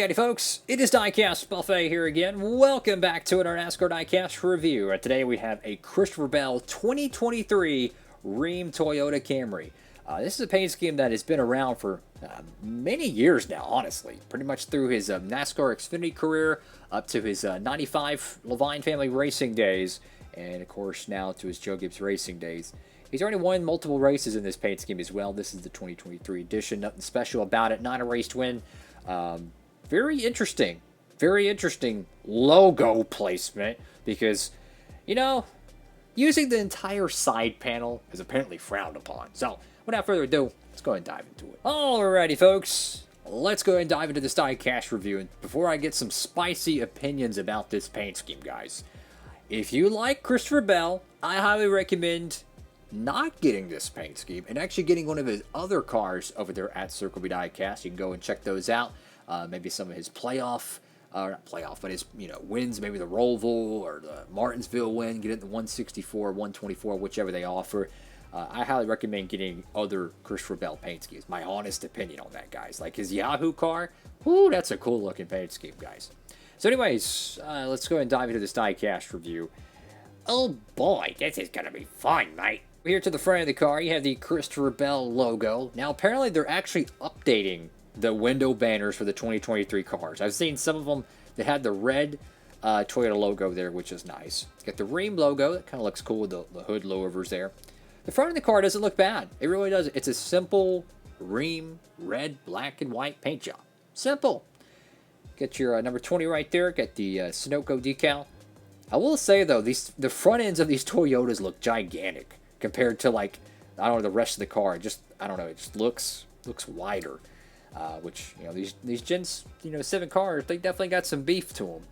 Howdy folks, it is Diecastbuffet here again. Welcome back to our Nascar Diecast review. Today we have a Christopher Bell 2023 Rheem Toyota Camry. This is a paint scheme that has been around for many years now, honestly. Pretty much through his NASCAR Xfinity career, up to his 95 Levine family racing days, and of course now to his Joe Gibbs racing days. He's already won multiple races in this paint scheme as well. This is the 2023 edition. Nothing special about it, not a race to win. Very interesting logo placement because, you know, using the entire side panel is apparently frowned upon. So, without further ado, let's go ahead and dive into it. Alrighty, folks, let's go ahead and dive into this Diecast review. And before I get some spicy opinions about this paint scheme, guys, if you like Christopher Bell, I highly recommend not getting this paint scheme and actually getting one of his other cars over there at Circle B Diecast. You can go and check those out. Maybe some of his not playoff, but his wins, maybe the Rollville or the Martinsville win. Get it in the 164, 124, whichever they offer. I highly recommend getting other Christopher Bell paint schemes. My honest opinion on that, guys. Like his Yahoo car, whoo, that's a cool looking paint scheme, guys. So anyways, let's go ahead and dive into this Diecast review. Oh boy, this is gonna be fun, mate. Here to the front of the car, you have the Christopher Bell logo. Now, apparently, they're actually updating the window banners for the 2023 cars. I've seen some of them that had the red Toyota logo there, which is nice. Got the Rheem logo. That kind of looks cool with the hood louvers there. The front of the car doesn't look bad. It really doesn't. It's a simple Rheem red, black, and white paint job. Simple. Got your number 20 right there. Got the Sunoco decal. I will say, though, the front ends of these Toyotas look gigantic compared to, like, I don't know, the rest of the car. It just looks wider. Which, these Gen 7 cars, they definitely got some beef to them.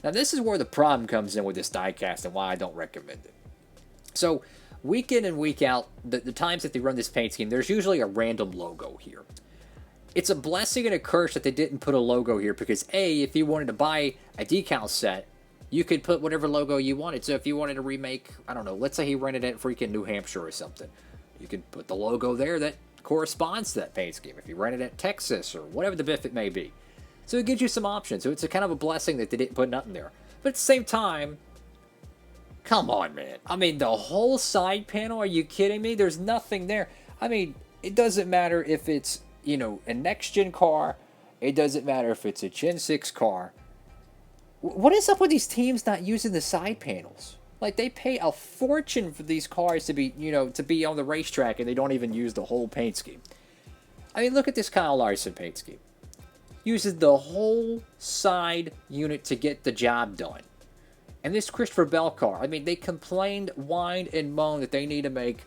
Now, this is where the problem comes in with this diecast and why I don't recommend it. So, week in and week out, the times that they run this paint scheme, there's usually a random logo here. It's a blessing and a curse that they didn't put a logo here because, A, if you wanted to buy a decal set, you could put whatever logo you wanted. So if you wanted to remake, I don't know, let's say he rented it in freaking New Hampshire or something. You could put the logo there that corresponds to that paint scheme. If you rented it at Texas or whatever the biff it may be. So it gives you some options. So it's a kind of a blessing that they didn't put nothing there. But at the same time, come on, man. I mean, the whole side panel, are you kidding me? There's nothing there. I mean, it doesn't matter if it's, a next-gen car. It doesn't matter if it's a Gen 6 car. What is up with these teams not using the side panels? Like, they pay a fortune for these cars to be, to be on the racetrack, and they don't even use the whole paint scheme. I mean, look at this Kyle Larson paint scheme. Uses the whole side unit to get the job done. And this Christopher Bell car, I mean, they complained, whined, and moaned that they need to make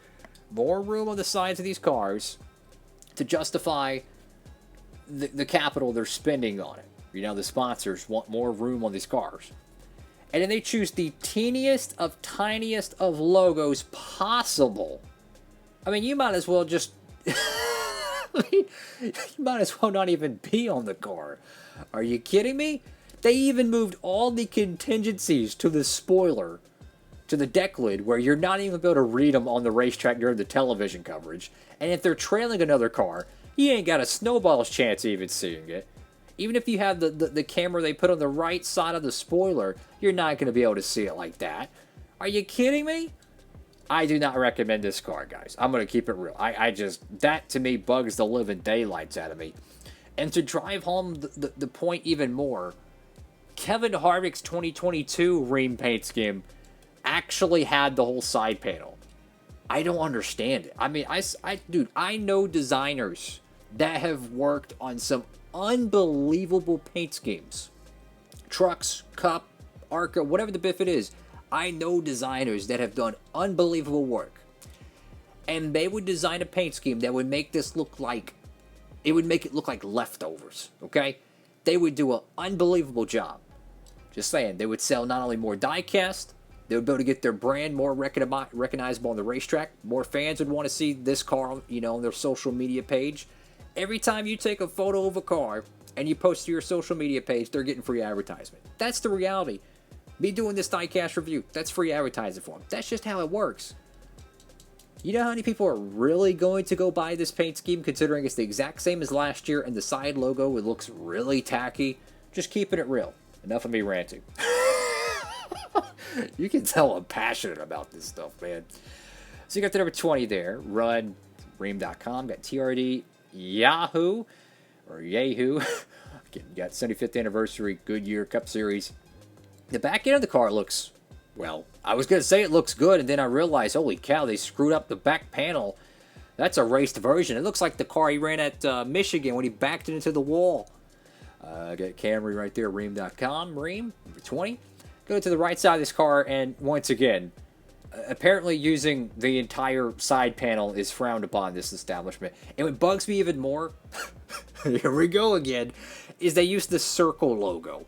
more room on the sides of these cars to justify the capital they're spending on it. The sponsors want more room on these cars. And then they choose the teeniest of tiniest of logos possible. I mean, you might as well just... you might as well not even be on the car. Are you kidding me? They even moved all the contingencies to the spoiler, to the deck lid, where you're not even going to be able to read them on the racetrack during the television coverage. And if they're trailing another car, you ain't got a snowball's chance of even seeing it. Even if you have the camera they put on the right side of the spoiler, you're not going to be able to see it like that. Are you kidding me? I do not recommend this car, guys. I'm going to keep it real. That to me bugs the living daylights out of me. And to drive home the point even more, Kevin Harvick's 2022 Rheem paint scheme actually had the whole side panel. I don't understand it. I mean, dude, I know designers that have worked on some unbelievable paint schemes. Trucks, Cup, Arca, whatever the biff it is. I know designers that have done unbelievable work. And they would design a paint scheme that would make this look like... It would make it look like leftovers, okay? They would do an unbelievable job. Just saying, they would sell not only more diecast, they would be able to get their brand more recognizable on the racetrack. More fans would want to see this car, on their social media page. Every time you take a photo of a car and you post to your social media page, they're getting free advertisement. That's the reality. Me doing this diecast review, that's free advertising for them. That's just how it works. You know how many people are really going to go buy this paint scheme considering it's the exact same as last year and the side logo, it looks really tacky? Just keeping it real. Enough of me ranting. You can tell I'm passionate about this stuff, man. So you got the number 20 there. Run, Rheem.com. Got TRD, Yahoo, or Yahoo. Again, you got 75th anniversary Goodyear Cup Series. The back end of the car looks, well, I was going to say it looks good, and then I realized, holy cow, they screwed up the back panel. That's a raced version. It looks like the car he ran at Michigan when he backed it into the wall. Got Camry right there, Rheem.com. Rheem, number 20. Go to the right side of this car, and once again, apparently using the entire side panel is frowned upon in this establishment. And what bugs me even more, here we go again, is they use the circle logo.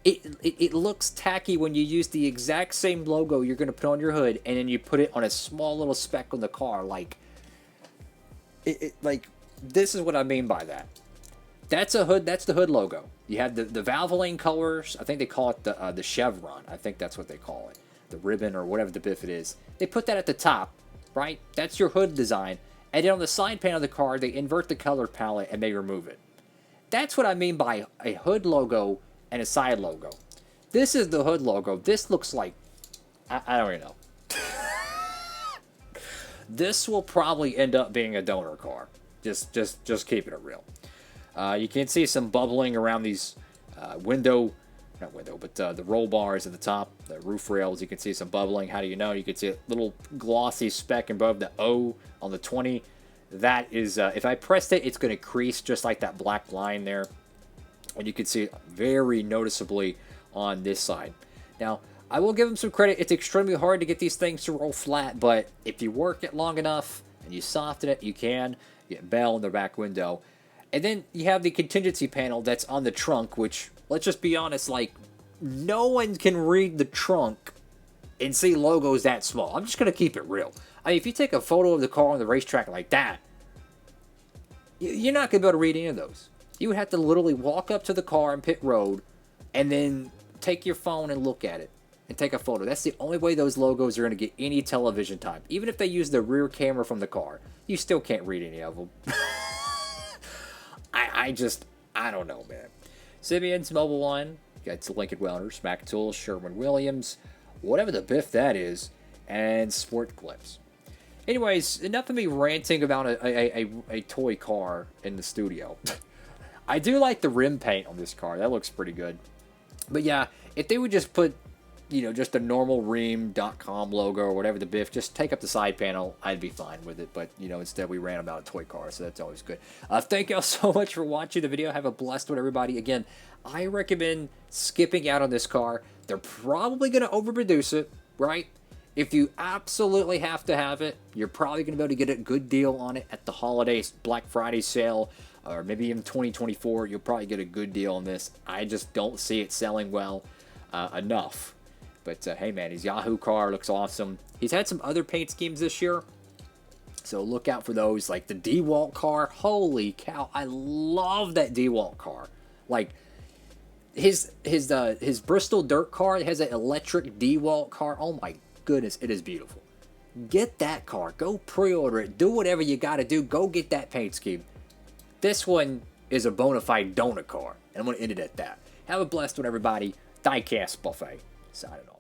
It looks tacky when you use the exact same logo you're going to put on your hood, and then you put it on a small little speck on the car. Like, this is what I mean by that. That's a hood. That's the hood logo. You have the Valvoline colors. I think they call it the chevron. I think that's what they call it. The ribbon or whatever the biff it is. They put that at the top, right? That's your hood design. And then on the side panel of the car, they invert the color palette and they remove it. That's what I mean by a hood logo and a side logo. This is the hood logo. This looks like, I don't even know. This will probably end up being a donor car. Just keeping it real. You can see some bubbling around these the roll bars at the top, the roof rails. You can see some bubbling. How do you know? You can see a little glossy speck above the O on the 20. That is, if I pressed it, it's going to crease just like that black line there. And you can see it very noticeably on this side. Now, I will give them some credit. It's extremely hard to get these things to roll flat, but if you work it long enough and you soften it, you can get bell in the back window. And then you have the contingency panel that's on the trunk, which, let's just be honest, like, no one can read the trunk and see logos that small. I'm just going to keep it real. I mean, if you take a photo of the car on the racetrack like that, you're not going to be able to read any of those. You would have to literally walk up to the car in pit road and then take your phone and look at it and take a photo. That's the only way those logos are going to get any television time. Even if they use the rear camera from the car, you still can't read any of them. I don't know, man. Simeon's Mobile One, got Lincoln Welders, Mac Tools, Sherwin-Williams, whatever the biff that is, and Sport Clips. Anyways, enough of me ranting about a toy car in the studio. I do like the rim paint on this car. That looks pretty good. But yeah, if they would just put, just a normal Rheem.com logo or whatever the biff, just take up the side panel, I'd be fine with it. But, instead we ran about a toy car, so that's always good. Thank y'all so much for watching the video. Have a blessed one, everybody. Again, I recommend skipping out on this car. They're probably going to overproduce it, right? If you absolutely have to have it, you're probably going to be able to get a good deal on it at the holidays, Black Friday sale, or maybe even 2024. You'll probably get a good deal on this. I just don't see it selling well enough. But, hey, man, his Yahoo car looks awesome. He's had some other paint schemes this year, so look out for those. Like the DeWalt car. Holy cow, I love that DeWalt car. Like, his Bristol Dirt car has an electric DeWalt car. Oh, my goodness, it is beautiful. Get that car. Go pre-order it. Do whatever you got to do. Go get that paint scheme. This one is a bona fide donut car, and I'm going to end it at that. Have a blessed one, everybody. Diecastbuffet. Signing off.